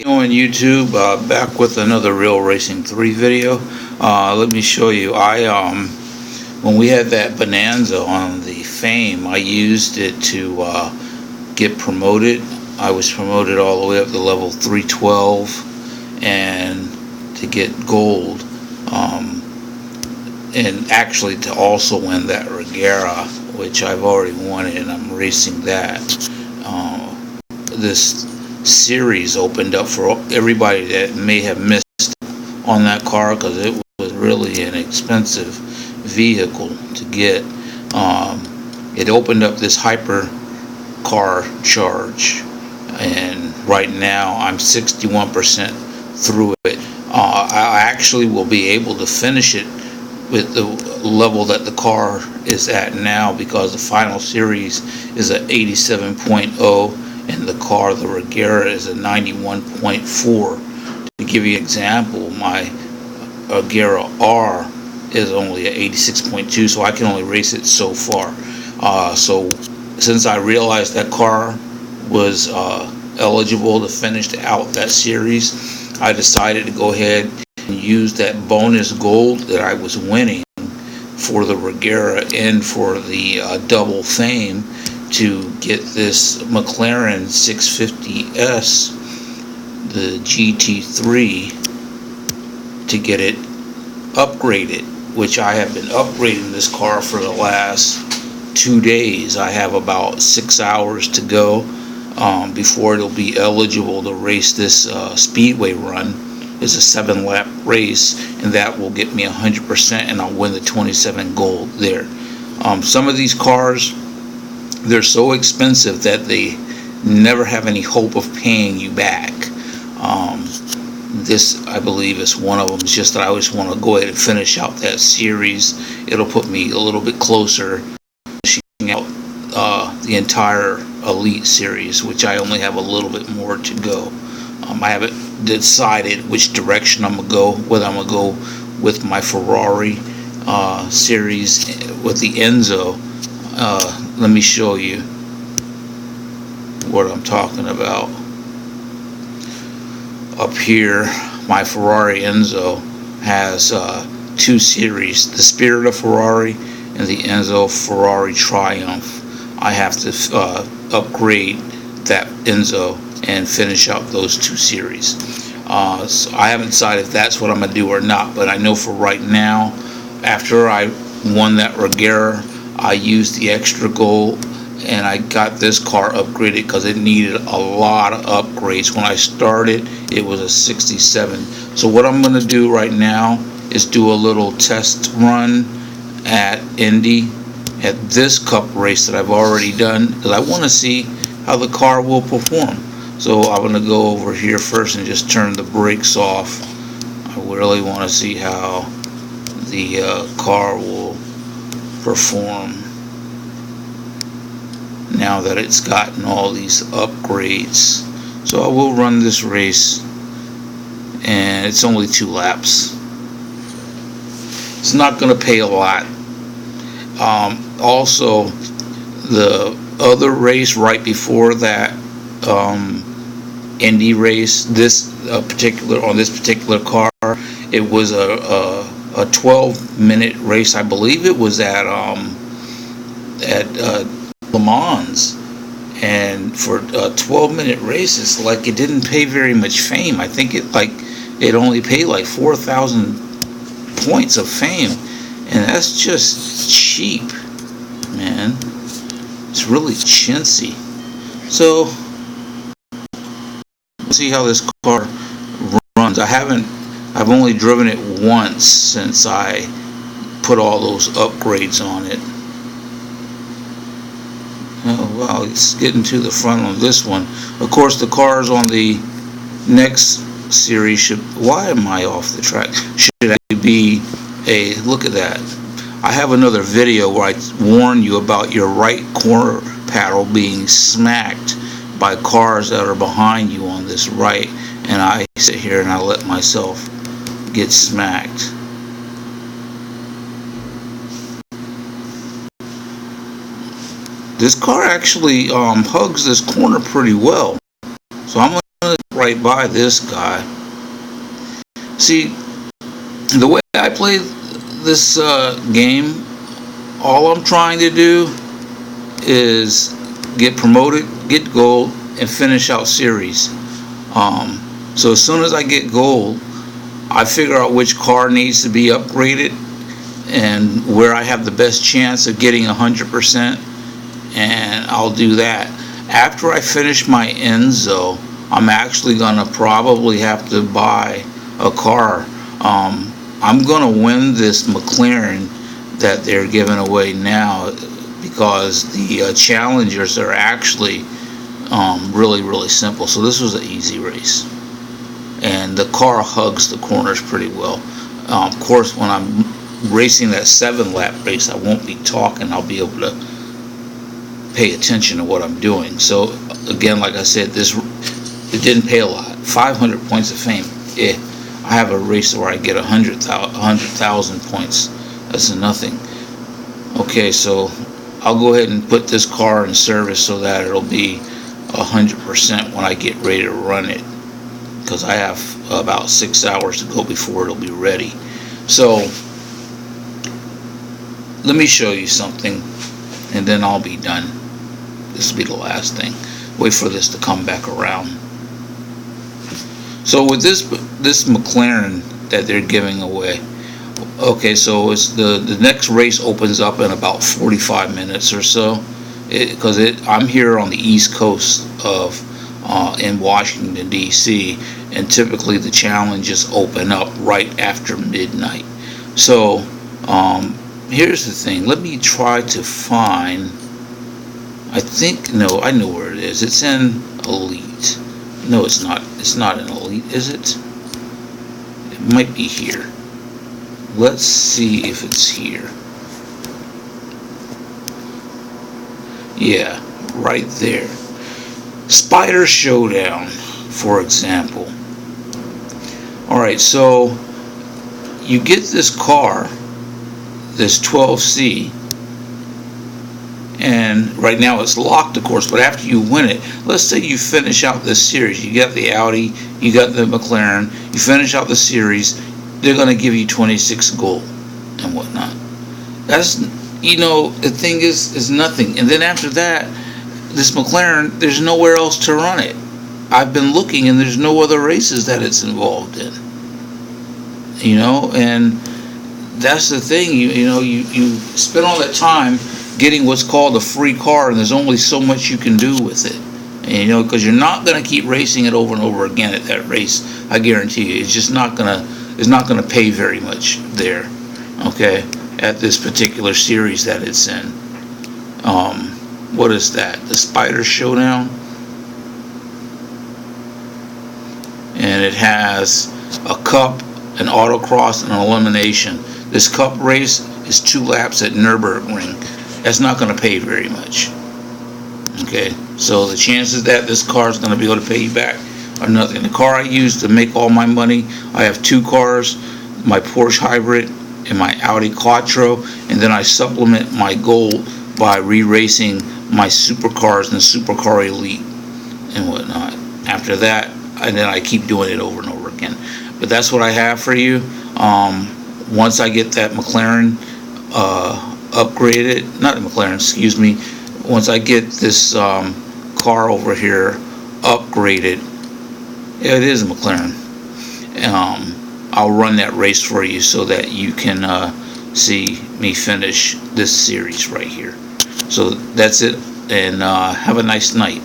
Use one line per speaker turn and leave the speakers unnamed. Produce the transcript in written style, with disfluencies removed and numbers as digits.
On YouTube, back with another Real Racing 3 video. Let me show you. When we had that Bonanza on the Fame, I used it to get promoted. I was promoted all the way up to level 312 and to get gold, and actually to also win that Regera, which I've already won it, and I'm racing that. This series opened up for everybody that may have missed on that car, because it was really an expensive vehicle to get. It opened up this hyper car charge, and right now I'm 61% through it. I actually will be able to finish it with the level that the car is at now, because the final series is at 87.0 and the car, the Regera, is a 91.4. To give you an example, my Regera R is only at 86.2, so I can only race it so far. So since I realized that car was eligible to finish out that series, I decided to go ahead and use that bonus gold that I was winning for the Regera and for the double Fame to get this McLaren 650S, the GT3, to get it upgraded, which I have been upgrading this car for the last 2 days. I have about 6 hours to go before it'll be eligible to race this Speedway run. It's a 7-lap race, and that will get me 100%, and I'll win the 27 gold there. Some of these cars, they're so expensive that they never have any hope of paying you back. This, I believe, is one of them. It's just that I always want to go ahead and finish out that series. It'll put me a little bit closer to out the entire Elite series, which I only have a little bit more to go. I haven't decided which direction I'm going to go, whether I'm going to go with my Ferrari series with the Enzo. Let me show you what I'm talking about. Up here, my Ferrari Enzo has 2 series, the Spirit of Ferrari and the Enzo Ferrari Triumph. I have to upgrade that Enzo and finish out those 2 series. So I haven't decided if that's what I'm going to do or not, but I know for right now, after I won that Regera, I used the extra gold and I got this car upgraded because it needed a lot of upgrades. When I started, it was a 67. So what I'm going to do right now is do a little test run at Indy, at this Cup race that I've already done, because I want to see how the car will perform. So I'm going to go over here first and just turn the brakes off. I really want to see how the car will perform now that it's gotten all these upgrades. So I will run this race, and it's only 2 laps. It's not going to pay a lot. Also, the other race right before that Indy race, this particular car, it was a 12-minute race. I believe it was at Le Mans, and for a 12-minute race, it's like it didn't pay very much fame. I think it only paid like 4,000 points of fame, and that's just cheap, man. It's really chintzy. So let's see how this car runs. I've only driven it once since I put all those upgrades on it. Oh wow, it's getting to the front on this one. Of course, the cars on the next series should, why am I off the track? Should actually be a, look at that. I have another video where I warn you about your right corner paddle being smacked by cars that are behind you on this right, and I sit here and I let myself get smacked. This car actually hugs this corner pretty well, so I'm going to right by this guy. See, the way I play this game, all I'm trying to do is get promoted, get gold, and finish out series. So as soon as I get gold, I figure out which car needs to be upgraded and where I have the best chance of getting 100%, and I'll do that. After I finish my Enzo, I'm actually gonna probably have to buy a car. I'm gonna win this McLaren that they're giving away now, because the challengers are actually really simple. So this was an easy race, and the car hugs the corners pretty well. Of course, when I'm racing that 7-lap race, I won't be talking. I'll be able to pay attention to what I'm doing. So again, like I said, it didn't pay a lot. 500 points of fame. I have a race where I get 100,000 points. That's nothing. Okay, so I'll go ahead and put this car in service so that it'll be 100% when I get ready to run it, because I have about 6 hours to go before it'll be ready. So let me show you something, and then I'll be done. This will be the last thing. Wait for this to come back around. So with this McLaren that they're giving away, okay, so it's the next race opens up in about 45 minutes or so, because I'm here on the East Coast of in Washington D.C., and typically the challenges open up right after midnight. So here's the thing. Let me try to find. No, I know where it is. It's in Elite. No, it's not. It's not in Elite, is it? It might be here. Let's see if it's here. Yeah, right there. Spider Showdown, for example. Alright, so you get this car, this 12C, and right now it's locked, of course, but after you win it, let's say you finish out this series. You got the Audi, you got the McLaren, you finish out the series, they're going to give you 26 gold and whatnot. That's, the thing is nothing. And then after that, this McLaren, there's nowhere else to run it. I've been looking, and there's no other races that it's involved in. And that's the thing. You spend all that time getting what's called a free car, and there's only so much you can do with it. And, because you're not going to keep racing it over and over again at that race. I guarantee you, it's just not going to pay very much there. Okay, at this particular series that it's in. What is that? The Spider Showdown, and it has a cup, an autocross, and an elimination. This cup race is 2 laps at Nürburgring. That's not going to pay very much. Okay, so the chances that this car is going to be able to pay you back are nothing. The car I use to make all my money, I have 2 cars, my Porsche Hybrid and my Audi Quattro, and then I supplement my gold by re-racing my supercars and Supercar Elite and whatnot. After that, and then I keep doing it over and over again. But that's what I have for you. Once I get that McLaren upgraded, not the McLaren, excuse me, once I get this car over here upgraded, yeah, it is a McLaren, I'll run that race for you so that you can see me finish this series right here. So that's it, and have a nice night.